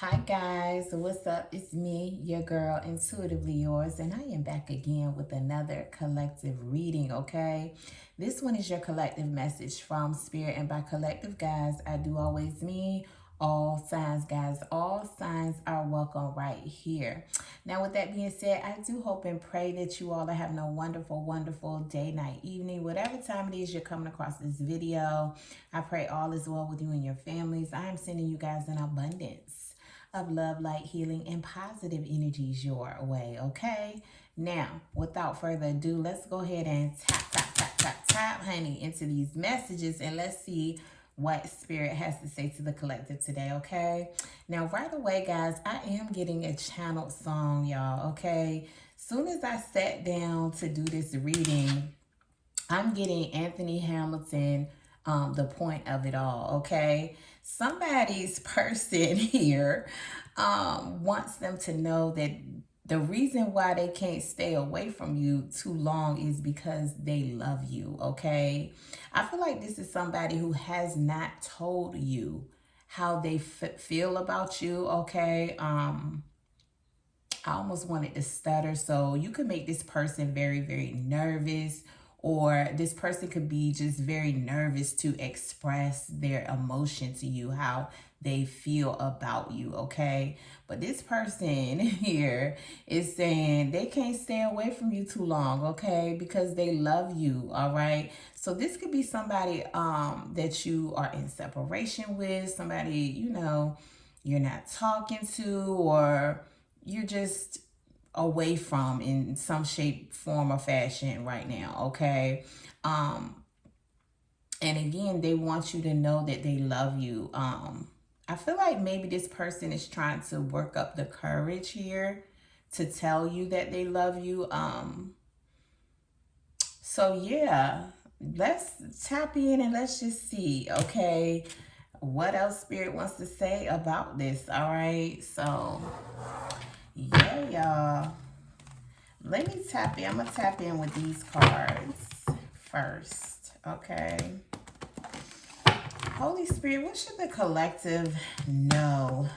Hi guys, what's up? It's me, your girl, Intuitively Yours, and I am back again with another collective reading, okay? This one is your collective message from Spirit, and by collective, guys, I do always mean all signs, guys. All signs are welcome right here. Now, with that being said, I do hope and pray that you all are having a wonderful, wonderful day, night, evening, whatever time it is you're coming across this video. I pray all is well with you and your families. I am sending you guys an abundance of love, light, healing, and positive energies your way, okay? Now, without further ado, let's go ahead and tap, honey, into these messages and let's see what Spirit has to say to the collective today, okay? Now, right away, guys, I am getting a channeled song, y'all, okay? Soon as I sat down to do this reading, I'm getting Anthony Hamilton, the point of it all, okay? Somebody's person here wants them to know that the reason why they can't stay away from you too long is because they love you, okay? I feel like this is somebody who has not told you how they feel about you, okay? I almost wanted to stutter. So you could make this person very, very nervous, or this person could be just very nervous to express their emotion to you, how they feel about you, okay? But this person here is saying they can't stay away from you too long, okay? Because they love you, all right? So this could be somebody that you are in separation with, somebody, you're not talking to, or you're just away from in some shape, form, or fashion right now, okay? And again, they want you to know that they love you. I feel like maybe this person is trying to work up the courage here to tell you that they love you. So yeah, let's tap in and let's just see, okay, what else Spirit wants to say about this, all right? So yeah, y'all. Let me tap in. I'm going to tap in with these cards first. Okay. Holy Spirit, what should the collective know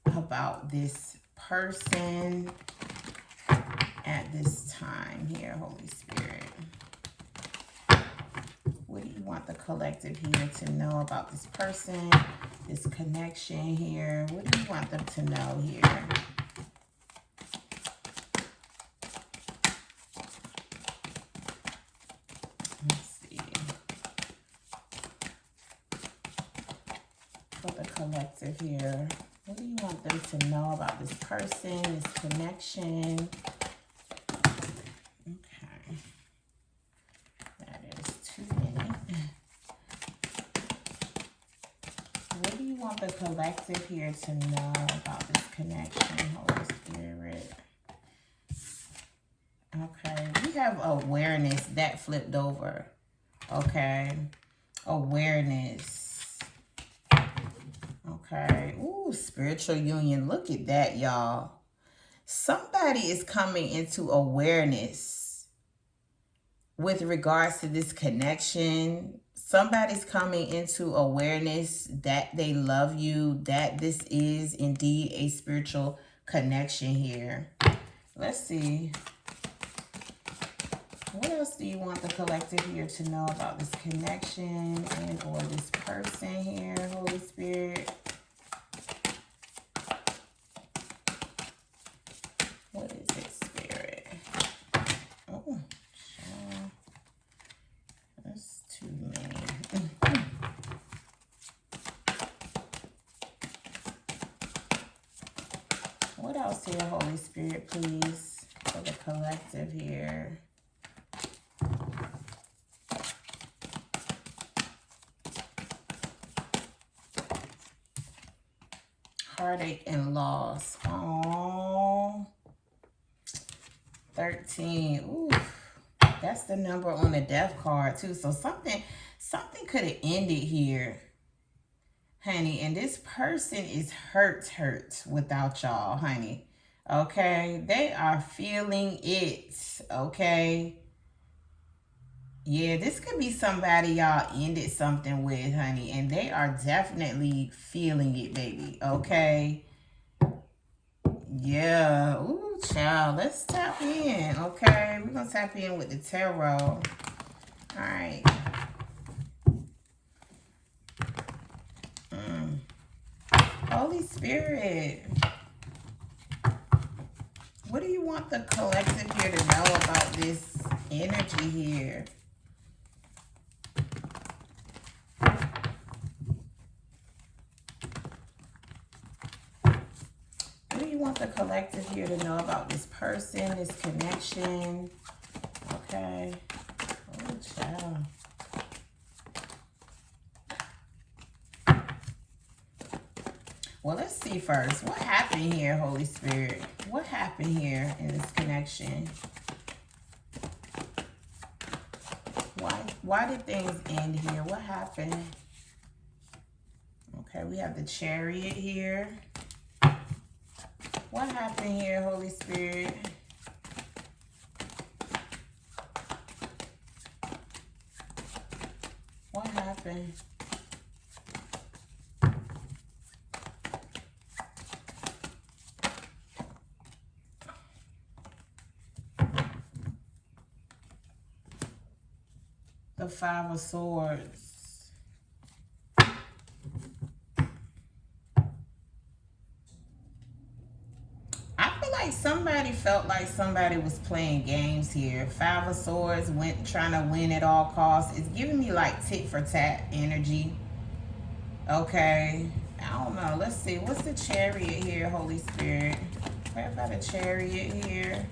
about this person at this time here, Holy Spirit? What do you want the collective here to know about this person, this connection here? What do you want them to know here? For the collective here, what do you want them to know about this person, this connection? Okay, that is too many. What do you want the collective here to know about this connection, Holy Spirit? Okay, we have awareness that flipped over. Okay, awareness. Okay, ooh, spiritual union. Look at that, y'all. Somebody is coming into awareness with regards to this connection. Somebody's coming into awareness that they love you, that this is indeed a spiritual connection here. Let's see. What else do you want the collective here to know about this connection and or this person here, Holy Spirit? What is it, Spirit? Oh, that's too many. What else here, Holy Spirit, please, for the collective here? Heartache and loss. Oh, 13. Ooh, that's the number on the death card too. So something could have ended here, honey. And this person is hurt without y'all, honey. Okay, they are feeling it. Okay, Yeah, this could be somebody y'all ended something with, honey, and they are definitely feeling it, baby. Okay. Yeah. Ooh, child. Let's tap in. Okay. We're going to tap in with the tarot. All right. Holy Spirit. What do you want the collective here to know about this energy here? What do you want the collective here to know about this person, this connection? Okay. Oh, child. Well, let's see first. What happened here, Holy Spirit? What happened here in this connection? Why did things end here? What happened? Okay, we have the Chariot here. What happened here, Holy Spirit? What happened? The Five of Swords. I feel like somebody felt like somebody was playing games here. Five of Swords went trying to win at all costs. It's giving me like tit for tat energy. Okay. I don't know. Let's see. What's the Chariot here, Holy Spirit? What about the Chariot here?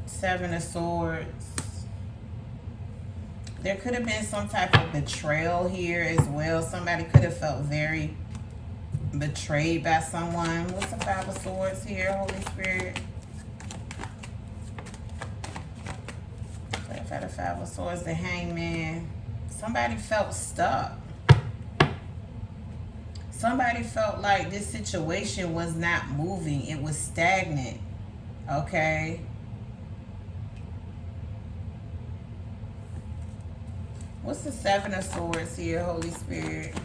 Seven of Swords. There could have been some type of betrayal here as well. Somebody could have felt very betrayed by someone. What's the Five of Swords here, Holy Spirit? What about the Five of Swords, the Hangman? Somebody felt stuck. Somebody felt like this situation was not moving. It was stagnant. Okay. What's the Seven of Swords here, Holy Spirit?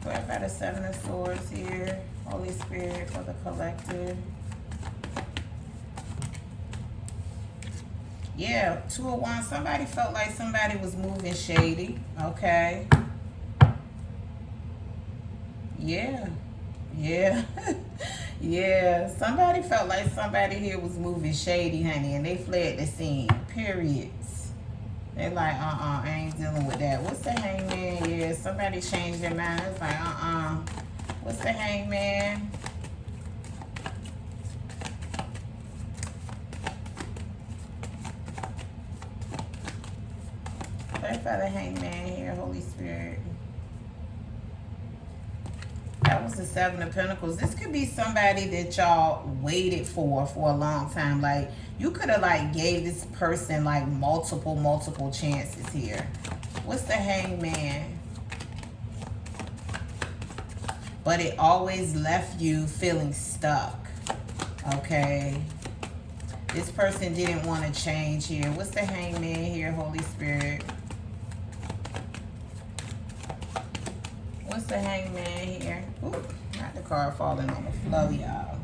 What about the Seven of Swords here, Holy Spirit, for the collective? Yeah, Two of Wands. Somebody felt like somebody was moving shady. Okay. Yeah. Yeah. Yeah. Somebody felt like somebody here was moving shady, honey, and they fled the scene. Periods. They're like, I ain't dealing with that. What's the Hangman? Yeah, somebody changed their mind. It's like, What's the Hangman? Pray for the Hangman here, Holy Spirit. That was the Seven of Pentacles. This could be somebody that y'all waited for a long time. Like, you could have, like, gave this person, like, multiple chances here. What's the Hangman? But it always left you feeling stuck. Okay. This person didn't want to change here. What's the Hangman here, Holy Spirit? What's the Hangman here? Ooh, not the card falling on the floor, y'all.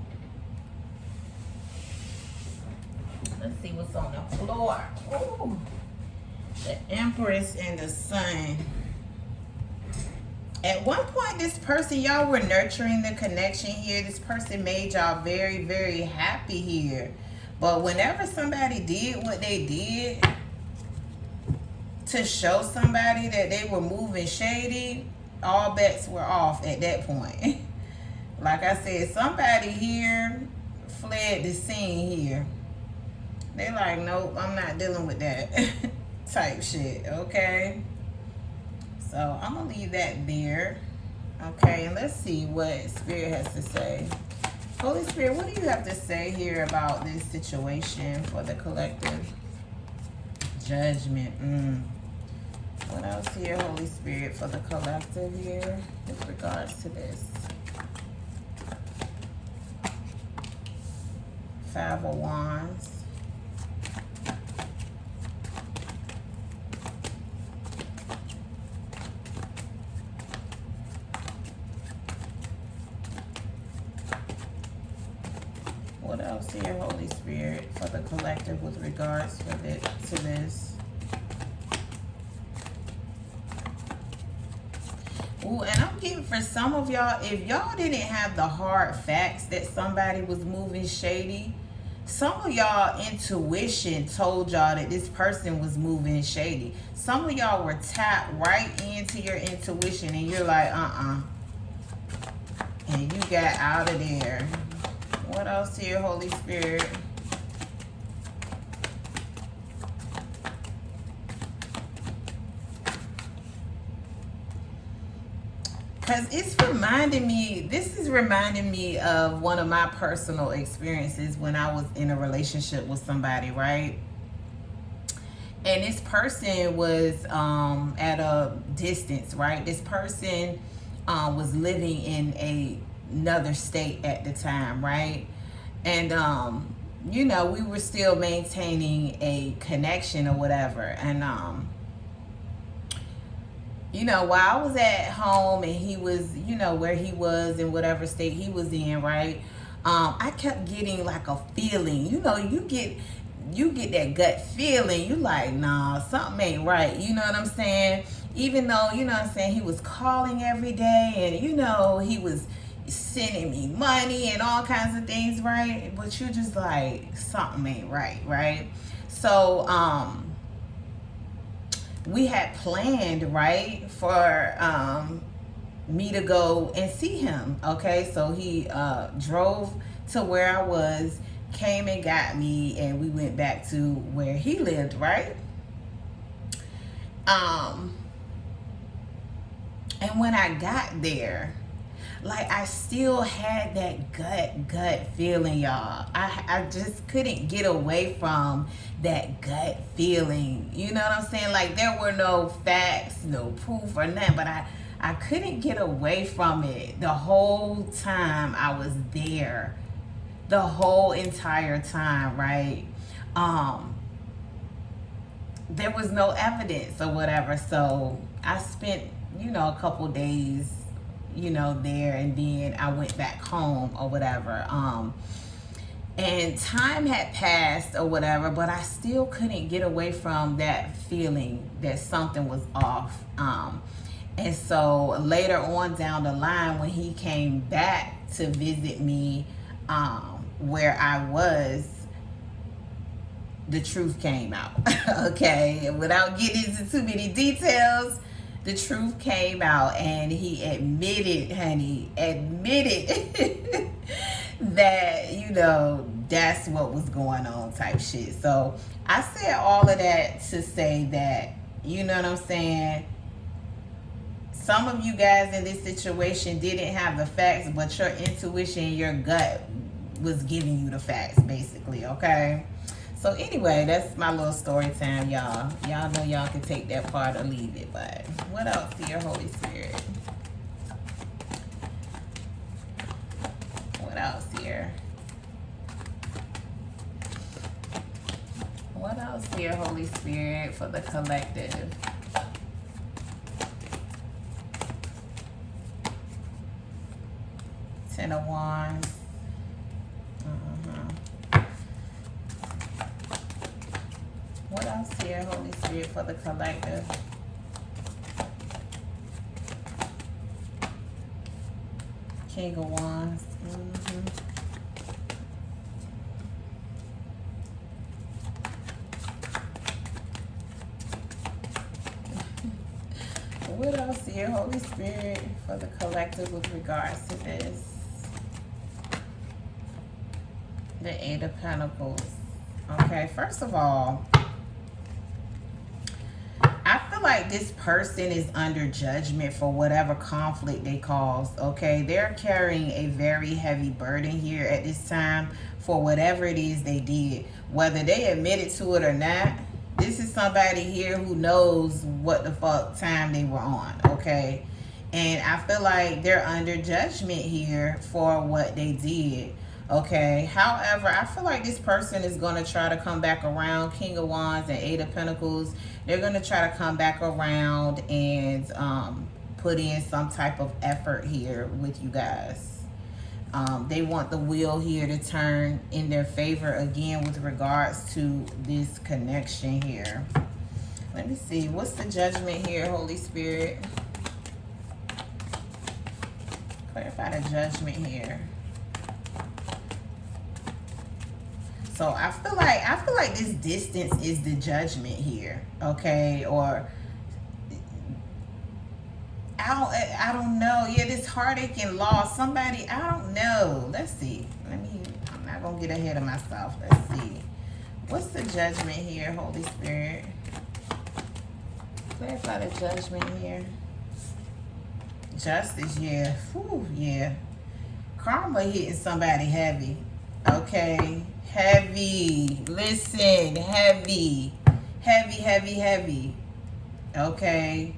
Let's see what's on the floor. Ooh, the Empress and the Sun. At one point, this person, y'all were nurturing the connection here. This person made y'all very, very happy here. But whenever somebody did what they did to show somebody that they were moving shady, all bets were off at that point. Like I said, somebody here fled the scene here. They're like, nope, I'm not dealing with that type shit, okay? So I'm going to leave that there. Okay, and let's see what Spirit has to say. Holy Spirit, what do you have to say here about this situation for the collective? Judgment. What else here, Holy Spirit, for the collective here with regards to this? 5 of Wands. What else here, Holy Spirit, for the collective with regards to this? Ooh, and I'm getting for some of y'all, if y'all didn't have the hard facts that somebody was moving shady, some of y'all intuition told y'all that this person was moving shady. Some of y'all were tapped right into your intuition and you're like, and you got out of there. What else here, Holy Spirit? Because it's reminding me, this is reminding me of one of my personal experiences when I was in a relationship with somebody, right? And this person was at a distance, right? This person was living in another state at the time, right? And, you know, we were still maintaining a connection or whatever. And, you know, while I was at home and he was, you know, where he was in whatever state he was in, right? I kept getting like a feeling, you know, you get that gut feeling. You like, nah, something ain't right. You know what I'm saying? Even though, you know what I'm saying, he was calling every day and, you know, he was sending me money and all kinds of things, right? But you're just like, something ain't right, right? So, we had planned, right, for me to go and see him. Okay, so he drove to where I was, came and got me, and we went back to where he lived, right? And when I got there, like, I still had that gut feeling, y'all. I just couldn't get away from that gut feeling. You know what I'm saying? Like, there were no facts, no proof or nothing, but I couldn't get away from it the whole time I was there. The whole entire time, right? There was no evidence or whatever, so I spent, you know, a couple days, you know, there, and then I went back home or whatever. And time had passed or whatever, but I still couldn't get away from that feeling that something was off. And so later on down the line, when he came back to visit me where I was, the truth came out. Okay, without getting into too many details, the truth came out, and he admitted, honey, that, you know, that's what was going on type shit. So I said all of that to say that, you know what I'm saying, some of you guys in this situation didn't have the facts, but your intuition, your gut was giving you the facts, basically, okay? So anyway, that's my little story time, y'all. Y'all know y'all can take that part or leave it, but what else here, Holy Spirit? What else here? What else here, Holy Spirit, for the collective? Ten of Wands. What else here, Holy Spirit, for the collective? King of Wands. What else here, Holy Spirit, for the collective with regards to this? The Eight of Pentacles. Okay, first of all, I feel like this person is under judgment for whatever conflict they caused, okay? They're carrying a very heavy burden here at this time for whatever it is they did. Whether they admitted to it or not, this is somebody here who knows what the fuck time they were on, okay? And I feel like they're under judgment here for what they did, okay? However, I feel like this person is going to try to come back around. King of Wands and Eight of Pentacles, they're going to try to come back around and put in some type of effort here with you guys. They want the wheel here to turn in their favor again with regards to this connection here. Let me see. What's the judgment here, Holy Spirit? Clarify the judgment here. So I feel like this distance is the judgment here, okay? Or I don't know. Yeah, this heartache and loss. Somebody, I don't know. Let's see. I'm not going to get ahead of myself. Let's see. What's the judgment here, Holy Spirit? Clarify the judgment here. Justice, yeah. Whew, yeah. Karma hitting somebody heavy. Okay. Heavy. Listen, heavy. Heavy, heavy, heavy. Okay.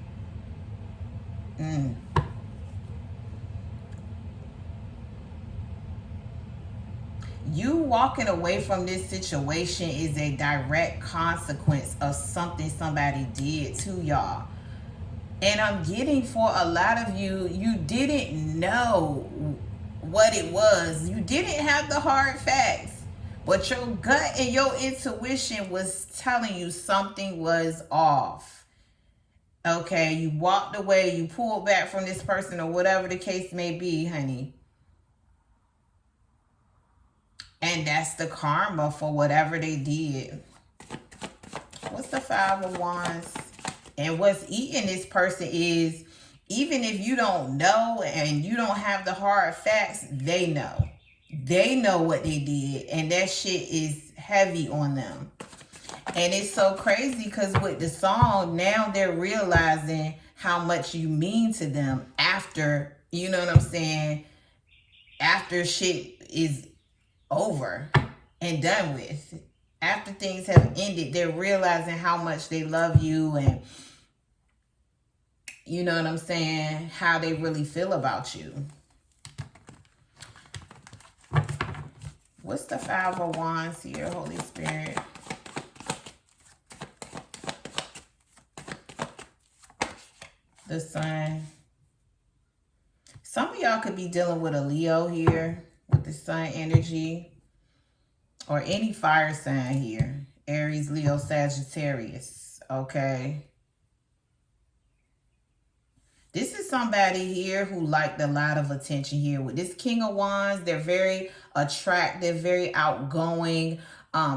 You walking away from this situation is a direct consequence of something somebody did to y'all. And I'm getting for a lot of you, you didn't know what it was. You didn't have the hard facts. But your gut and your intuition was telling you something was off. Okay, you walked away, you pulled back from this person or whatever the case may be, honey. And that's the karma for whatever they did. What's the Five of Wands? And what's eating this person is, even if you don't know and you don't have the hard facts, they know. They know what they did. And that shit is heavy on them. And it's so crazy because with the song, now they're realizing how much you mean to them after, you know what I'm saying, after shit is over and done with. After things have ended, they're realizing how much they love you and, you know what I'm saying, how they really feel about you. What's the Five of Wands here, Holy Spirit? The Sun. Some of y'all could be dealing with a Leo here with the Sun energy, or any fire sign here. Aries, Leo, Sagittarius. Okay. This is somebody here who liked a lot of attention here. With this King of Wands, they're very attractive, very outgoing,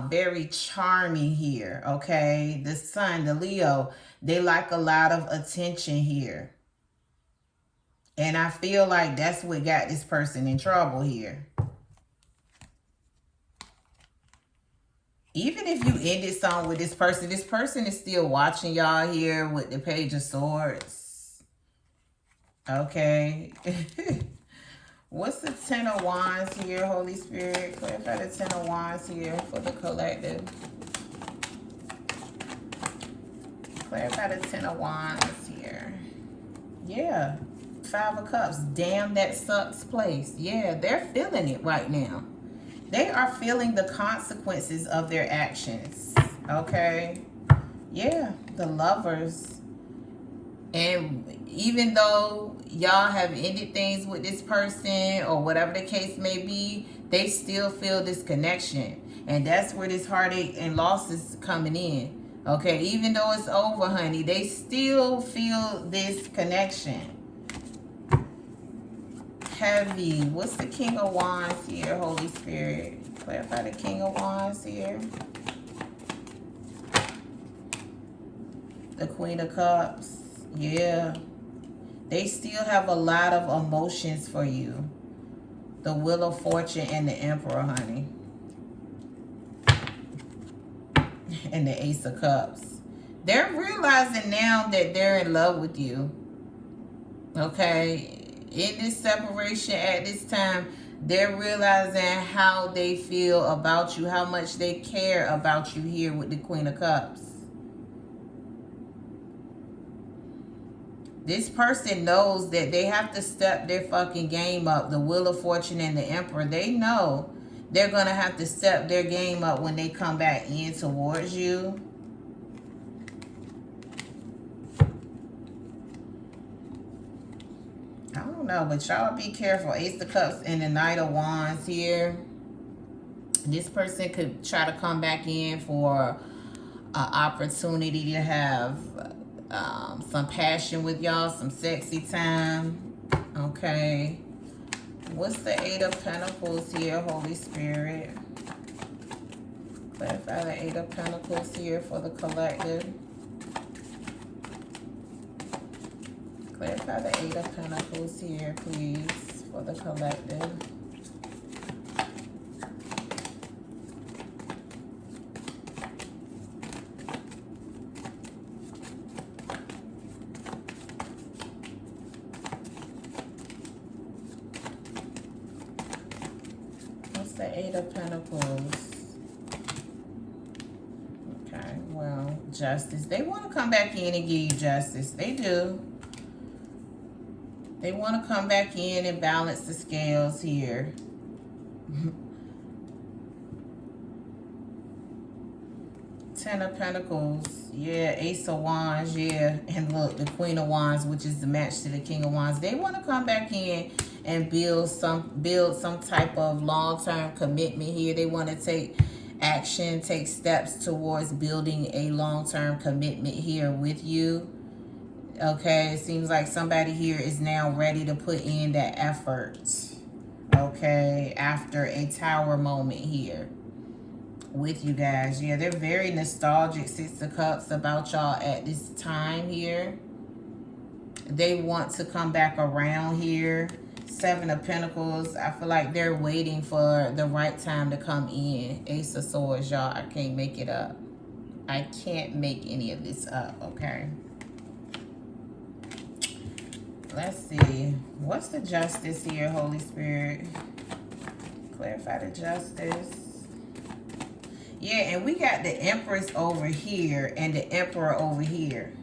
very charming here, okay? The Sun, the Leo, they like a lot of attention here. And I feel like that's what got this person in trouble here. Even if you ended something with this person is still watching y'all here with the Page of Swords. Okay. What's the Ten of Wands here, Holy Spirit? Clarify the Ten of Wands here for the collective. Clarify the Ten of Wands here. Yeah. Five of Cups. Damn, that sucks place. Yeah, they're feeling it right now. They are feeling the consequences of their actions. Okay? Yeah, the Lovers. And even though y'all have ended things with this person or whatever the case may be, they still feel this connection. And that's where this heartache and loss is coming in. Okay? Even though it's over, honey, they still feel this connection. Heavy. What's the King of Wands here, Holy Spirit? Clarify the King of Wands here. The Queen of Cups. Yeah. They still have a lot of emotions for you. The Wheel of Fortune and the Emperor, honey. And the Ace of Cups. They're realizing now that they're in love with you. Okay? In this separation at this time, they're realizing how they feel about you, how much they care about you here with the Queen of Cups. This person knows that they have to step their fucking game up. The Wheel of Fortune and the Emperor, they know they're going to have to step their game up when they come back in towards you. I don't know, but y'all be careful. Ace of Cups and the Knight of Wands here. This person could try to come back in for an opportunity to have some passion with y'all, some sexy time. Okay. What's the Eight of Pentacles here, Holy Spirit? Clarify the Eight of Pentacles here for the collective. Clarify the Eight of Pentacles here, please, for the collective. What's the Eight of Pentacles? Okay, well, justice. They want to come back in and give you justice. They do. They want to come back in and balance the scales here. Ten of Pentacles. Yeah, Ace of Wands. Yeah, and look, the Queen of Wands, which is the match to the King of Wands. They want to come back in and build some type of long-term commitment here. They want to take action, take steps towards building a long-term commitment here with you. Okay, it seems like somebody here is now ready to put in that effort. Okay, after a Tower moment here with you guys. Yeah, they're very nostalgic, Six of Cups, about y'all at this time here. They want to come back around here. Seven of Pentacles. I feel like they're waiting for the right time to come in. Ace of Swords, y'all. I can't make it up. I can't make any of this up, okay? Let's see. What's the justice here, Holy Spirit? Clarify the justice. Yeah, and we got the Empress over here and the Emperor over here.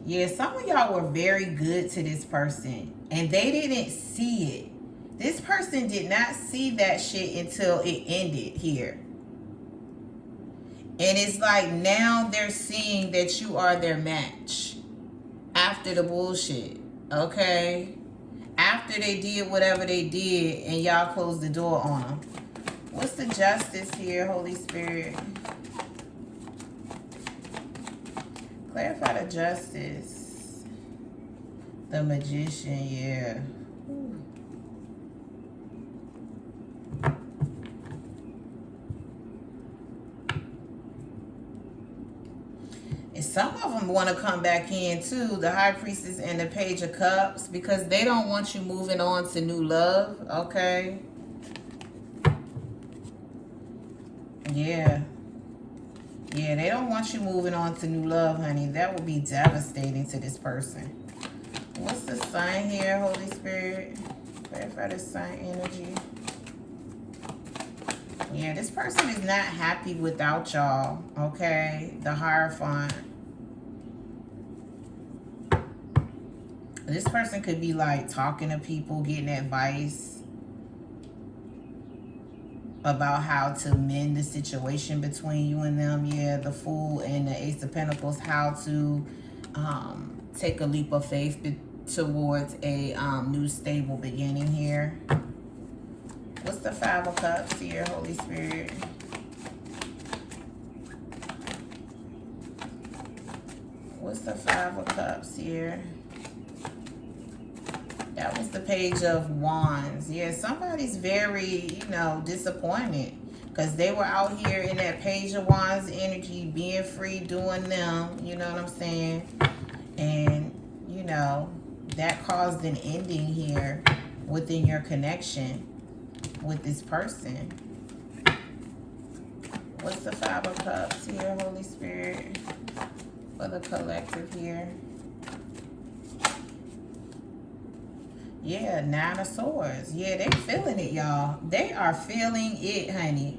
Yeah, some of y'all were very good to this person, and they didn't see it. This person did not see that shit until it ended here. And it's like now they're seeing that you are their match. After the bullshit, okay? After they did whatever they did and y'all closed the door on them. What's the justice here, Holy Spirit? Clarify the justice. The Magician, yeah. And some of them want to come back in too, the High Priestess and the Page of Cups, because they don't want you moving on to new love, okay? Yeah. Yeah, they don't want you moving on to new love, honey. That would be devastating to this person. What's the sign here, Holy Spirit? Clarify the sign energy. Yeah, this person is not happy without y'all, okay? The Hierophant. This person could be like talking to people, getting advice about how to mend the situation between you and them. Yeah, the Fool and the Ace of Pentacles, how to take a leap of faith towards a new stable beginning here. What's the Five of Cups here, Holy Spirit? What's the Five of Cups here? That was the Page of Wands. Yeah, somebody's very, you know, disappointed because they were out here in that Page of Wands energy, being free, doing them, you know what I'm saying? And, you know, that caused an ending here within your connection with this person. What's the Five of Cups here, Holy Spirit, for the collective here? Yeah, Nine of Swords. Yeah, they feeling it, y'all. They are feeling it, honey.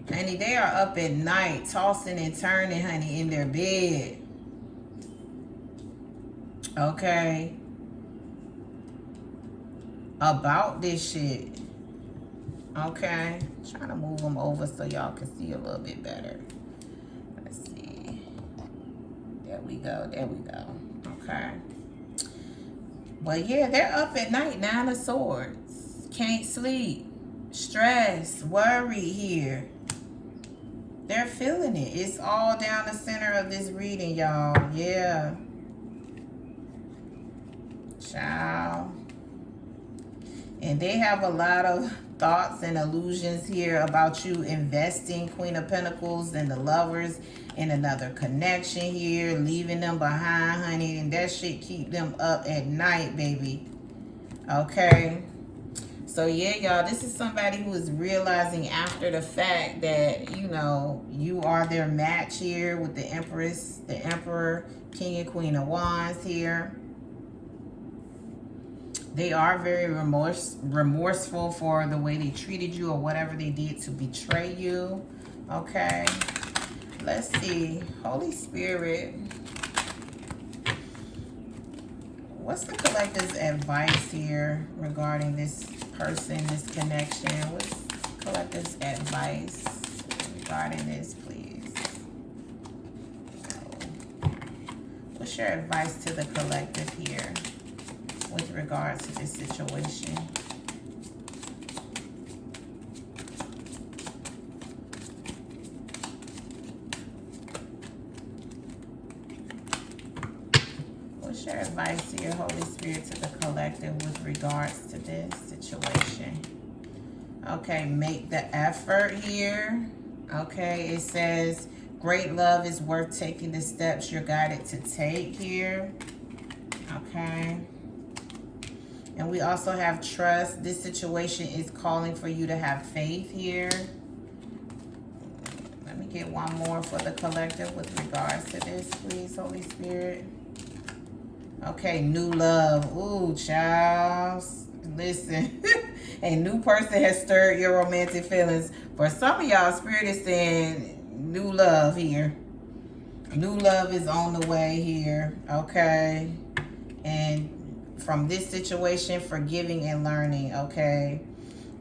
Honey, they are up at night, tossing and turning, honey, in their bed. Okay? About this shit. Okay? Trying to move them over so y'all can see a little bit better. Let's see. There we go. There we go. Okay. But yeah, they're up at night. 9 of Swords. Can't sleep. Stress. Worry here. They're feeling it. It's all down the center of this reading, y'all. Yeah. Child. And they have a lot of thoughts and illusions here about you investing, Queen of Pentacles and the Lovers, in another connection here, leaving them behind, honey. And that shit keep them up at night, baby. Okay. So yeah, y'all, this is somebody who is realizing after the fact that, you know, you are their match here with the Empress, the Emperor, King and Queen of Wands here. They are very remorseful for the way they treated you or whatever they did to betray you. Okay. Let's see. Holy Spirit. What's the collective's advice here regarding this person, this connection? What's collective's advice regarding this, please? What's your advice to the collective here with regards to this situation? What's your advice to your Holy Spirit to the collective with regards to this situation? Okay, make the effort here. Okay, it says great love is worth taking the steps you're guided to take here. Okay. And we also have trust. This situation is calling for you to have faith here. Let me get one more for the collective with regards to this, please, Holy Spirit. Okay, new love. Ooh, child. Listen, a new person has stirred your romantic feelings. For some of y'all, Spirit is saying new love here. New love is on the way here, okay? And from this situation, forgiving and learning, okay?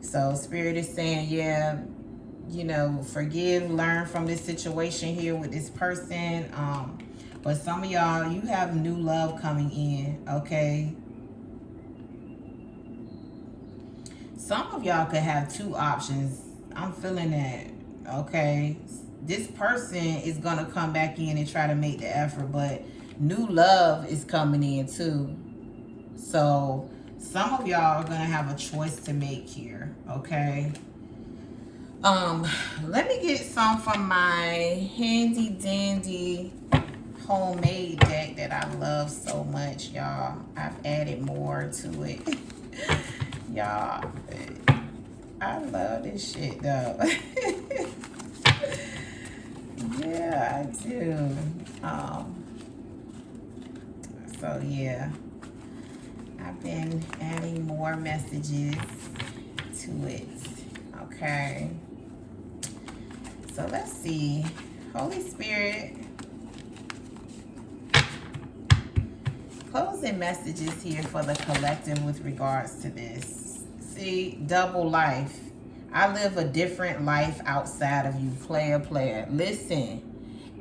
So Spirit is saying, yeah, you know, forgive, learn from this situation here with this person. But some of y'all, you have new love coming in, okay? Some of y'all could have two options. I'm feeling that, okay? This person is going to come back in and try to make the effort, but new love is coming in too. So some of y'all are going to have a choice to make here, okay? Let me get some from my handy dandy homemade deck that I love so much, y'all. I've added more to it. Y'all, I love this shit though. Yeah, I do. So yeah, I've been adding more messages to it. Okay. So let's see. Holy Spirit. Closing messages here for the collective with regards to this. See, double life. I live a different life outside of you. Playa. Listen.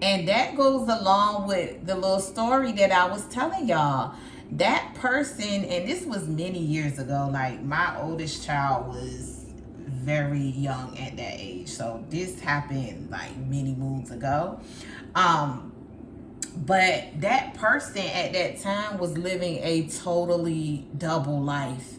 And that goes along with the little story that I was telling y'all. That person, and this was many years ago, like my oldest child was very young at that age. So this happened like many moons ago. But that person at that time was living a totally double life.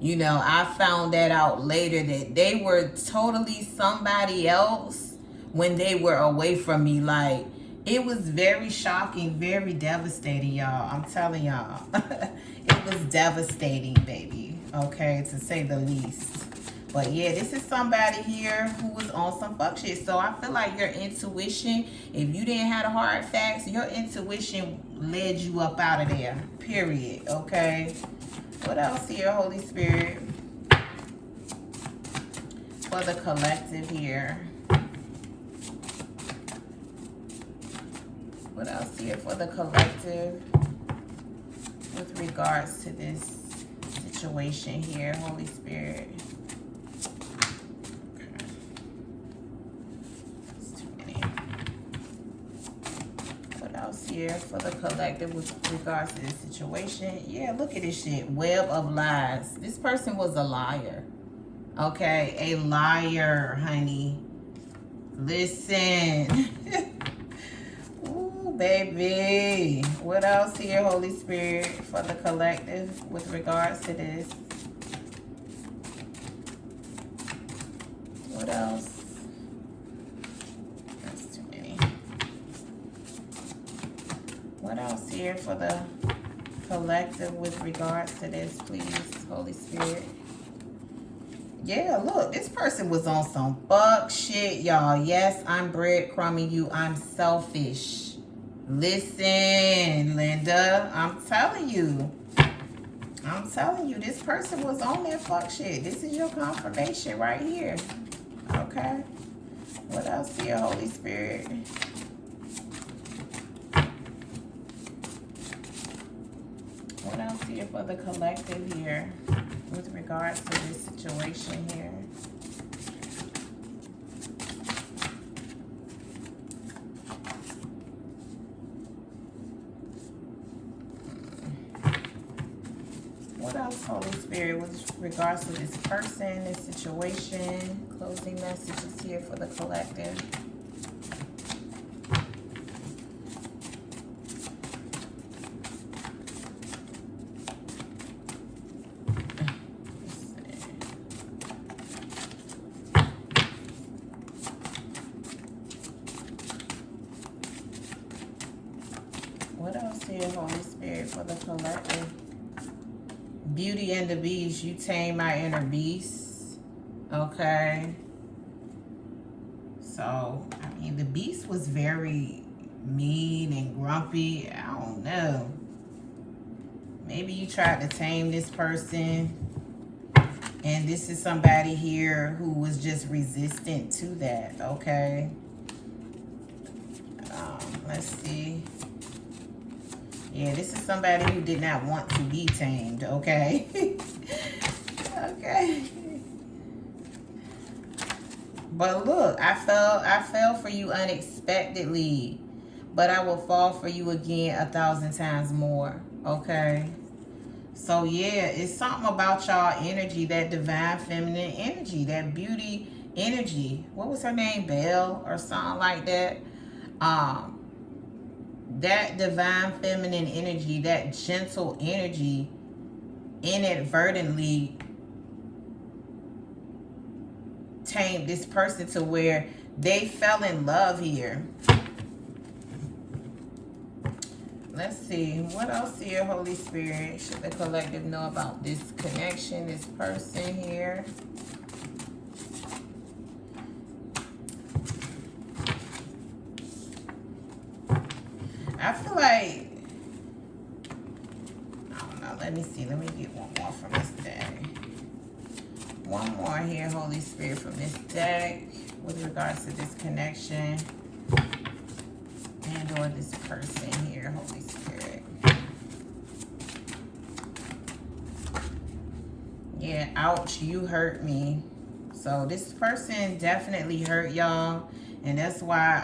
You know, I found that out later that they were totally somebody else when they were away from me. Like, it was very shocking, very devastating, y'all. I'm telling y'all. It was devastating, baby. Okay, to say the least. But yeah, this is somebody here who was on some fuck shit. So I feel like your intuition, if you didn't have the hard facts, your intuition led you up out of there. Period. Okay. What else here, Holy Spirit? For the collective here. What else here for the collective? with regards to this situation here, Holy Spirit. Okay. That's too many. What else here for the collective with regards to this situation? Yeah, look at this shit. Web of lies. This person was a liar. Okay, a liar, honey. Listen. Ooh, baby. What else here, Holy Spirit, for the collective with regards to this? What else? That's too many. What else here for the collective with regards to this, please, Holy Spirit? Yeah, look, this person was on some fuck shit, y'all. Yes, I'm breadcrumbing you. I'm selfish. Listen, Linda, I'm telling you. This person was on that fuck shit. This is your confirmation right here. Okay. What else here, Holy Spirit? What else here for the collective here with regards to this situation here? What else, Holy Spirit, with regards to this person, this situation? Closing messages here for the collective. What else here, Holy Spirit, for the collective? Beauty and the Beast. You tame my inner beast. Okay. So, I mean, the beast was very mean and grumpy. I don't know. Maybe you tried to tame this person. And this is somebody here who was just resistant to that. Okay. Let's see. Yeah, this is somebody who did not want to be tamed, okay? Okay. But look, I fell for you unexpectedly, but I will fall for you again 1,000 times more, okay? So yeah, it's something about y'all energy, that divine feminine energy, that beauty energy. What was her name? Belle or something like that. That divine feminine energy, that gentle energy, inadvertently tamed this person to where they fell in love here. Let's see. What else here, Holy Spirit, should the collective know about this connection, this person here? I feel like, I don't know, let me see. Let me get one more from this deck. One more here, Holy Spirit, from this deck with regards to this connection and or this person here, Holy Spirit. Yeah, ouch, you hurt me. So this person definitely hurt y'all. And that's why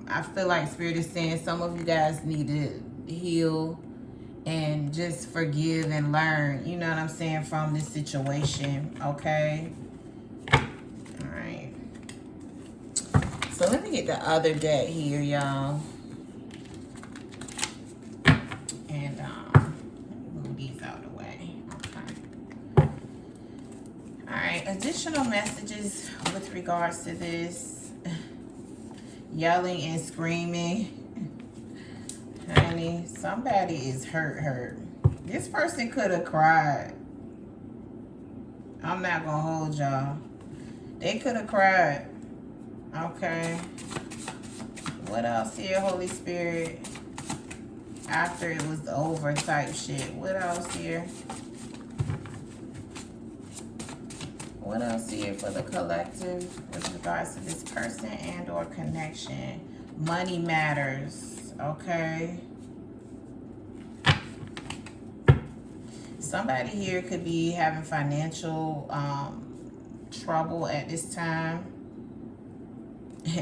I feel like Spirit is saying some of you guys need to heal and just forgive and learn, you know what I'm saying, from this situation, okay? All right. So let me get the other deck here, y'all. And let me move these out of the way. Okay. All right, additional messages with regards to this. Yelling and screaming. Honey, somebody is hurt. This person could have cried. I'm not gonna hold y'all. They could have cried. Okay. What else here, Holy Spirit? After it was over type shit. What else here? What else here for the collective with regards to this person and or connection? Money matters, okay? Somebody here could be having financial trouble at this time.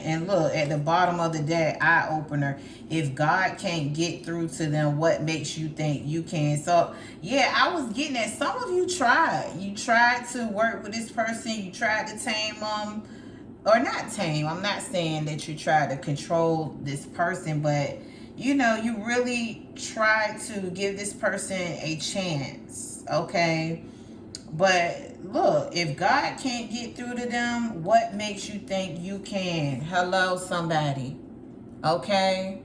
And look, at the bottom of the deck, eye opener. If God can't get through to them, what makes you think you can? So, yeah, I was getting at some of you tried. You tried to work with this person. You tried to tame them. Or not tame. I'm not saying that you tried to control this person. But, you know, you really tried to give this person a chance. Okay? But look, if God can't get through to them, what makes you think you can? Hello, somebody. Okay?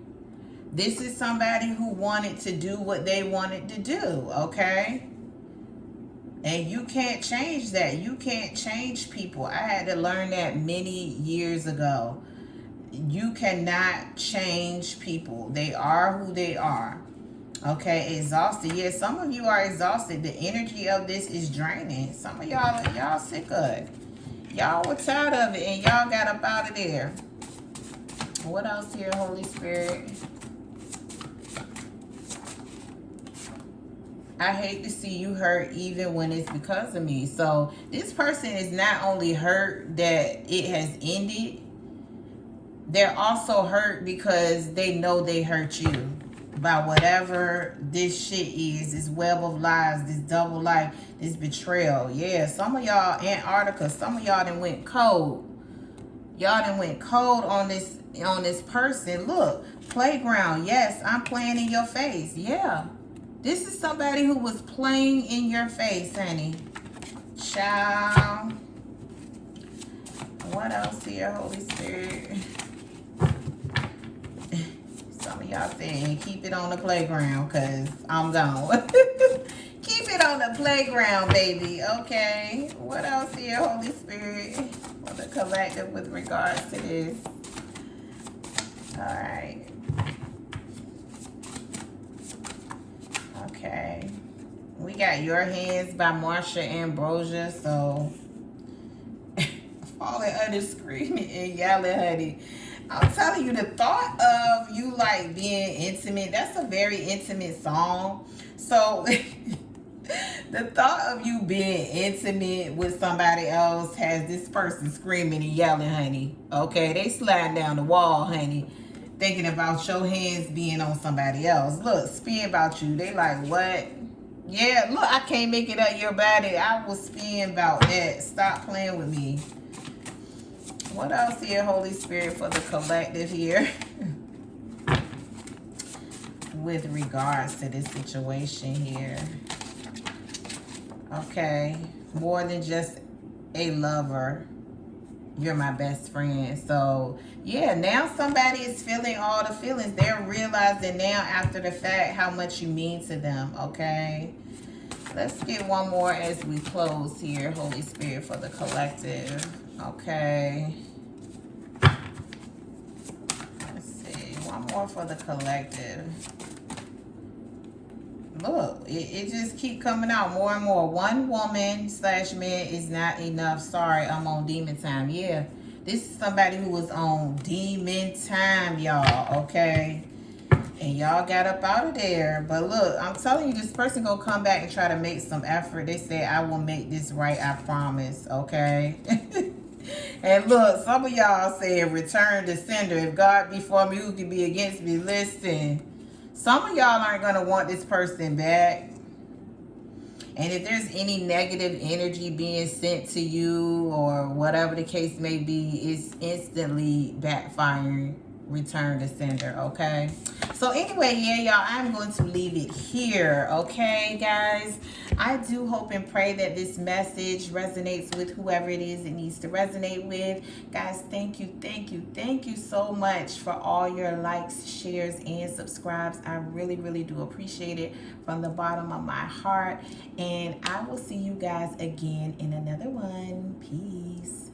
This is somebody who wanted to do what they wanted to do. Okay? And you can't change that. You can't change people. I had to learn that many years ago. You cannot change people. They are who they are. Okay, exhausted. Yeah, some of you are exhausted. The energy of this is draining. Some of y'all sick of it. Y'all were tired of it and y'all got up out of there. What else here, Holy Spirit? I hate to see you hurt even when it's because of me. So this person is not only hurt that it has ended, they're also hurt because they know they hurt you. By whatever this shit is, this web of lies, this double life, this betrayal. Yeah, some of y'all, Antarctica, some of y'all done went cold. Y'all done went cold on this person. Look, playground. Yes, I'm playing in your face. Yeah. This is somebody who was playing in your face, honey. Child. What else here, Holy Spirit? Some of y'all saying keep it on the playground because I'm gone. Keep it on the playground, baby. Okay. What else here, Holy Spirit? For the collective with regards to this. All right. Okay. We got Your Hands by Marsha Ambrosia. So, falling under, screaming and yelling, honey. I'm telling you, the thought of you like being intimate, that's a very intimate song. So the thought of you being intimate with somebody else has this person screaming and yelling, honey. Okay, they sliding down the wall, honey, thinking about your hands being on somebody else. Look, spin about you. They like, what? Yeah, look, I can't make it up your body. I was spin about that. Stop playing with me. What else here, Holy Spirit, for the collective here? With regards to this situation here. Okay. More than just a lover. You're my best friend. So, yeah, now somebody is feeling all the feelings. They're realizing now after the fact how much you mean to them, okay? Let's get one more as we close here, Holy Spirit, for the collective. Okay. Let's see. One more for the collective. Look, it just keep coming out more and more. One woman / man is not enough. Sorry, I'm on demon time. Yeah, this is somebody who was on demon time, y'all, okay? And y'all got up out of there. But look, I'm telling you, this person gonna come back and try to make some effort. They say, I will make this right, I promise, okay? And look, some of y'all said, return to sender. If God be for me, who can be against me? Listen, some of y'all aren't going to want this person back. And if there's any negative energy being sent to you or whatever the case may be, it's instantly backfiring. Return to sender, okay? So anyway, yeah, y'all, I'm going to leave it here, okay, guys? I do hope and pray that this message resonates with whoever it is it needs to resonate with. Guys, thank you so much for all your likes, shares, and subscribes. I really, really do appreciate it from the bottom of my heart. And I will see you guys again in another one. Peace.